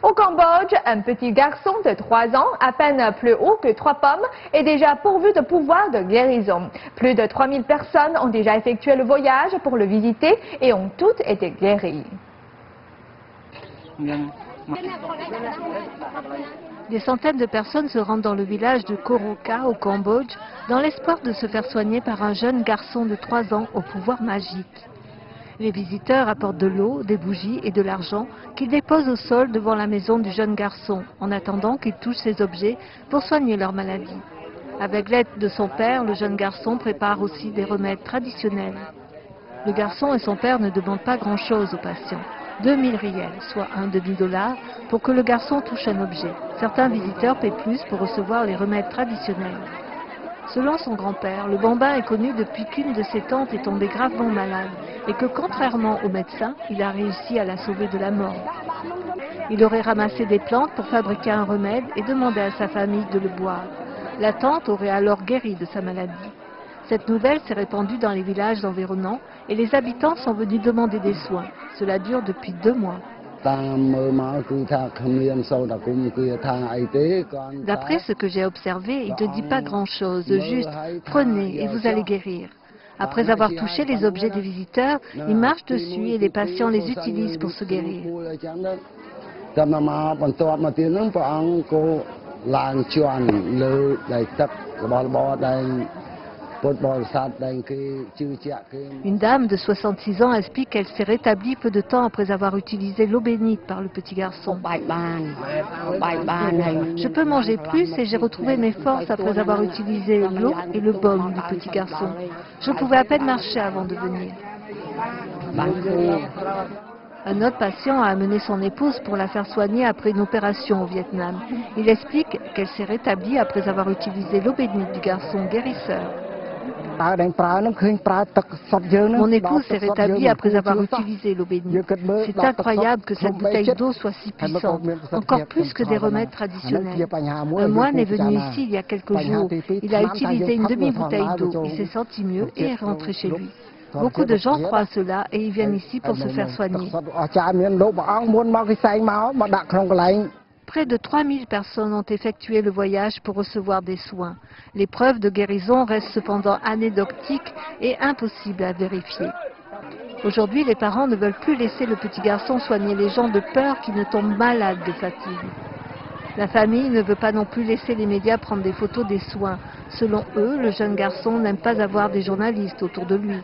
Au Cambodge, un petit garçon de 3 ans, à peine plus haut que 3 pommes, est déjà pourvu de pouvoirs de guérison. Plus de 3000 personnes ont déjà effectué le voyage pour le visiter et ont toutes été guéries. Des centaines de personnes se rendent dans le village de Koroka au Cambodge dans l'espoir de se faire soigner par un jeune garçon de 3 ans au pouvoir magique. Les visiteurs apportent de l'eau, des bougies et de l'argent qu'ils déposent au sol devant la maison du jeune garçon en attendant qu'il touche ces objets pour soigner leur maladie. Avec l'aide de son père, le jeune garçon prépare aussi des remèdes traditionnels. Le garçon et son père ne demandent pas grand-chose aux patients. 2000 riels, soit un demi-dollar, pour que le garçon touche un objet. Certains visiteurs paient plus pour recevoir les remèdes traditionnels. Selon son grand-père, le bambin est connu depuis qu'une de ses tantes est tombée gravement malade et que, contrairement au médecin, il a réussi à la sauver de la mort. Il aurait ramassé des plantes pour fabriquer un remède et demandé à sa famille de le boire. La tante aurait alors guéri de sa maladie. Cette nouvelle s'est répandue dans les villages environnants et les habitants sont venus demander des soins. Cela dure depuis 2 mois. D'après ce que j'ai observé, il ne dit pas grand-chose, juste « prenez et vous allez guérir ». Après avoir touché les objets des visiteurs, il marche dessus et les patients les utilisent pour se guérir. Une dame de 66 ans explique qu'elle s'est rétablie peu de temps après avoir utilisé l'eau bénite par le petit garçon. Je peux manger plus et j'ai retrouvé mes forces après avoir utilisé l'eau et le baume du petit garçon. Je pouvais à peine marcher avant de venir. Un autre patient a amené son épouse pour la faire soigner après une opération au Vietnam. Il explique qu'elle s'est rétablie après avoir utilisé l'eau bénite du garçon guérisseur. Mon épouse s'est rétablie après avoir utilisé l'eau bénite. C'est incroyable que cette bouteille d'eau soit si puissante, encore plus que des remèdes traditionnels. Un moine est venu ici il y a quelques jours. Il a utilisé une demi-bouteille d'eau. Il s'est senti mieux et est rentré chez lui. Beaucoup de gens croient à cela et ils viennent ici pour se faire soigner. Près de 3000 personnes ont effectué le voyage pour recevoir des soins. Les preuves de guérison restent cependant anecdotiques et impossibles à vérifier. Aujourd'hui, les parents ne veulent plus laisser le petit garçon soigner les gens de peur qu'il ne tombe malade de fatigue. La famille ne veut pas non plus laisser les médias prendre des photos des soins. Selon eux, le jeune garçon n'aime pas avoir des journalistes autour de lui.